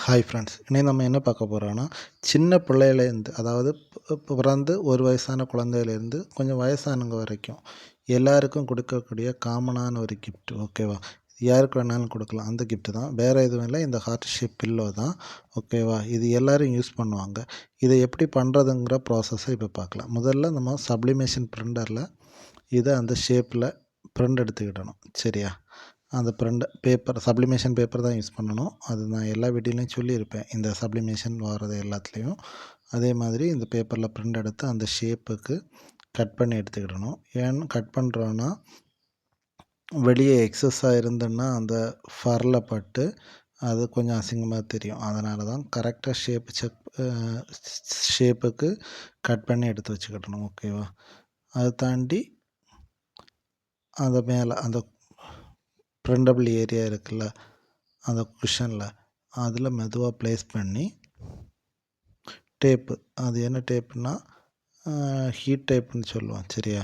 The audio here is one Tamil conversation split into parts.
ஹாய் ஃப்ரெண்ட்ஸ், இன்னைக்கு நம்ம என்ன பார்க்க போகிறோன்னா, சின்ன பிள்ளையிலேருந்து அதாவது பிறந்து ஒரு வயசான குழந்தையிலேருந்து கொஞ்சம் வயசானவங்க வரைக்கும் எல்லாருக்கும் கொடுக்கக்கூடிய காமனான ஒரு கிஃப்ட். ஓகேவா? யாருக்கு வேணாலும் கொடுக்கலாம். அந்த கிஃப்ட் தான், வேறு எதுவும் இல்லை. இந்த ஹார்ட் ஷேப் பில்லோ தான். ஓகேவா? இது எல்லோரும் யூஸ் பண்ணுவாங்க. இதை எப்படி பண்ணுறதுங்கிற ப்ராசஸை இப்போ பார்க்கலாம். முதல்ல நம்ம சப்ளிமேஷன் பிரிண்டரில் இதை அந்த ஷேப்பில் பிரிண்ட் எடுத்துக்கிடணும். சரியா? அந்த பேப்பர் சப்ளிமேஷன் பேப்பர் தான் யூஸ் பண்ணணும். அது நான் எல்லா வீடியோலையும் சொல்லியிருப்பேன், இந்த சப்ளிமேஷன் வர்றது எல்லாத்துலேயும். அதே மாதிரி இந்த பேப்பரில் பிரிண்ட் எடுத்து அந்த ஷேப்புக்கு கட் பண்ணி எடுத்துக்கிடணும். ஏன்னு கட் பண்ணுறோன்னா, வெளியே எக்ஸஸாக இருந்ததுன்னா அந்த ஃபரில் பட்டு அது கொஞ்சம் அசிங்கமாக தெரியும். அதனால தான் கரெக்டாக ஷேப்புக்கு கட் பண்ணி எடுத்து வச்சுக்கிடணும். ஓகேவா? அதை தாண்டி அந்த மேலே அந்த பிரிண்டபிள் ஏரியா இருக்குல்ல, அந்த குஷனில் அதில் மெதுவாக ப்ளேஸ் பண்ணி டேப்பு, அது என்ன டேப்புனா ஹீட் டேப்புன்னு சொல்லுவோம். சரியா?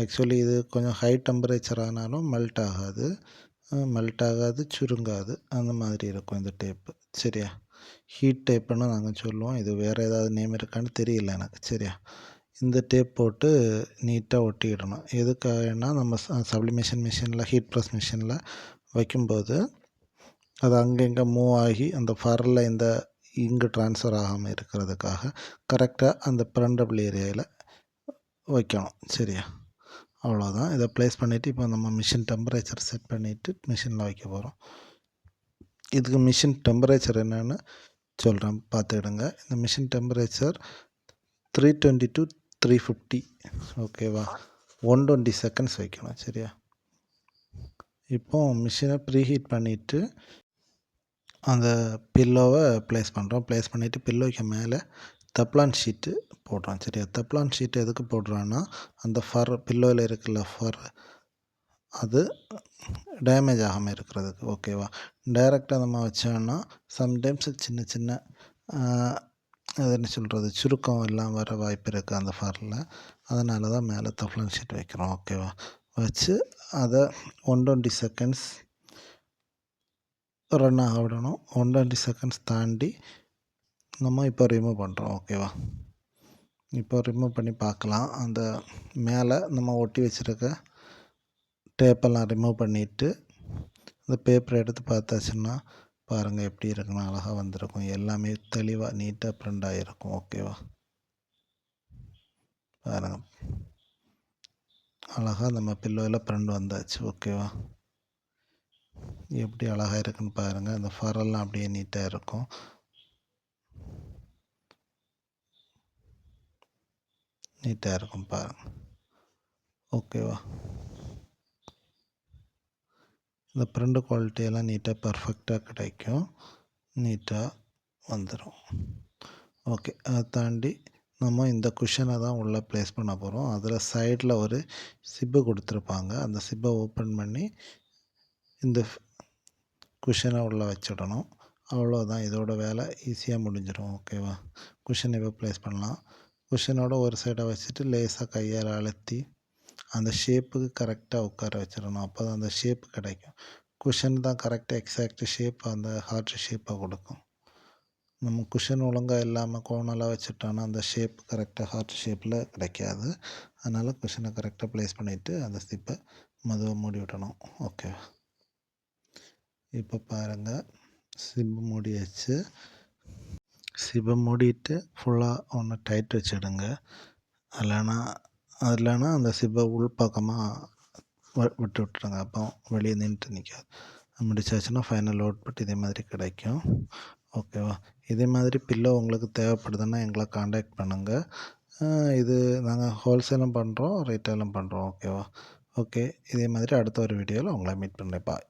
ஆக்சுவலி இது கொஞ்சம் ஹை டெம்பரேச்சர் ஆனாலும் மெல்ட் ஆகாது, சுருங்காது, அந்த மாதிரி இருக்கும் இந்த டேப்பு. சரியா? ஹீட் டேப்புன்னு நாங்கள் சொல்லுவோம். இது வேறு ஏதாவது நேம் இருக்கான்னு தெரியல எனக்கு. சரியா? இந்த டேப் போட்டு நீட்டாக ஒட்டிக்கிடணும். எதுக்காகனா, நம்ம சப்ளிமேஷன் மிஷினில், ஹீட் ப்ரெஸ் மிஷினில் வைக்கும்போது அது அங்கங்கே மூவ் ஆகி அந்த ஃபரில் இந்த இங்கு ட்ரான்ஸ்ஃபர் ஆகாமல் இருக்கிறதுக்காக கரெக்டாக அந்த பிரிண்டபிள் ஏரியாவில் வைக்கணும். சரியா? அவ்வளோதான். இதை ப்ளேஸ் பண்ணிவிட்டு இப்போ நம்ம மிஷின் டெம்பரேச்சர் செட் பண்ணிவிட்டு மிஷினில் வைக்க போகிறோம். இதுக்கு மிஷின் டெம்பரேச்சர் என்னென்னு சொல்கிறேன், பார்த்துக்கிடுங்க. இந்த மிஷின் டெம்பரேச்சர் 320 to 350. ஓகேவா? 120 செகண்ட்ஸ் வைக்கணும். சரியா? இப்போ மிஷினை ப்ரீஹீட் பண்ணிவிட்டு அந்த பில்லோவை ப்ளேஸ் பண்ணுறோம். ப்ளேஸ் பண்ணிவிட்டு பில்லோக்கு மேலே தப்லான் ஷீட்டு போடுறோம். சரியா? தப்லான் ஷீட்டு எதுக்கு போடுறோன்னா, அந்த பில்லோவில் இருக்குல்ல அது டேமேஜ் ஆகாமல் இருக்கிறதுக்கு. ஓகேவா? டைரெக்டாக நம்ம வச்சோன்னா சம்டைம்ஸ் சின்ன சின்ன அது என்ன சொல்கிறது, சுருக்கம் எல்லாம் வர வாய்ப்பு இருக்குது அந்த ஃபரில். அதனால தான் மேலே தஃப்லான் ஷீட் வைக்கிறோம். ஓகேவா? வச்சு அதை 120 செகண்ட்ஸ் ரன் ஆக விடணும். 120 செகண்ட்ஸ் தாண்டி நம்ம இப்போ ரிமூவ் பண்ணுறோம். ஓகேவா? இப்போ ரிமூவ் பண்ணி பார்க்கலாம். அந்த மேலே நம்ம ஒட்டி வச்சுருக்க டேப்பெல்லாம் ரிமூவ் பண்ணிவிட்டு அந்த பேப்பரை எடுத்து பார்த்தாச்சுன்னா பாருங்கள் எப்படி இருக்குன்னு, அழகாக வந்திருக்கும். எல்லாமே தெளிவாக நீட்டாக பிரிண்ட் ஆகிருக்கும். ஓகேவா? பாருங்கள், அழகாக நம்ம பில்லோவில் பிரிண்ட் வந்தாச்சு. ஓகேவா? எப்படி அழகாக இருக்குன்னு பாருங்கள். அந்த ஃபரெல்லாம் அப்படியே நீட்டாக இருக்கும். பாருங்கள். ஓகேவா? இந்த பிரிண்ட் குவாலிட்டியெல்லாம் நீட்டாக பர்ஃபெக்டாக கிடைக்கும். நீட்டாக வந்துடும். ஓகே. அதை தாண்டி நம்ம இந்த குஷனை தான் உள்ளே ப்ளேஸ் பண்ண போகிறோம். அதில் சைடில் ஒரு சிப்பு கொடுத்துருப்பாங்க. அந்த சிப்பை ஓப்பன் பண்ணி இந்த குஷனை உள்ளே வச்சிடணும். அவ்வளோதான், இதோட வேலை ஈஸியாக முடிஞ்சிடும். ஓகேவா? குஷன் இப்போ ப்ளேஸ் பண்ணலாம். குஷனோட ஒரு சைடை வச்சுட்டு லேசாக கையால் அழுத்தி அந்த ஷேப்புக்கு கரெக்டாக உட்கார வச்சிடணும். அப்போ தான் அந்த ஷேப் கிடைக்கும். குஷன் தான் கரெக்டாக எக்ஸாக்ட் ஷேப் அந்த ஹார்ட் ஷேப்பை கொடுக்கும். நம்ம குஷன் ஒழுங்காக இல்லாமல் கோணலாக வச்சுட்டோன்னா அந்த ஷேப் கரெக்டாக ஹார்ட் ஷேப்பில் கிடைக்காது. அதனால் குஷனை கரெக்டாக ப்ளேஸ் பண்ணிவிட்டு அந்த சிப்பை மெதுவாக மூடி விடணும். ஓகே. இப்போ பாருங்கள், சிப்பை மூடியாச்சு. சிப்பை மூடிட்டு ஃபுல்லாக ஒன்று டைட் வச்சுடுங்க. இல்லைன்னா அந்த சிப்பை உள்பக்கமாக விட்டு விட்டுருங்க. அப்போ வெளியே நின்றுட்டு நிற்காது. முடிச்சாச்சுன்னா ஃபைனல் அவுட்புட் இதே மாதிரி கிடைக்கும். ஓகேவா? இதே மாதிரி பில்லோ உங்களுக்கு தேவைப்படுதுன்னா எங்களை காண்டாக்ட் பண்ணுங்கள். இது நாங்கள் ஹோல்சேலும் பண்ணுறோம், ரீட்டெயிலும் பண்ணுறோம். ஓகேவா? ஓகே. இதே மாதிரி அடுத்த ஒரு வீடியோவில் உங்களை மீட் பண்ணுறேன். பாய்.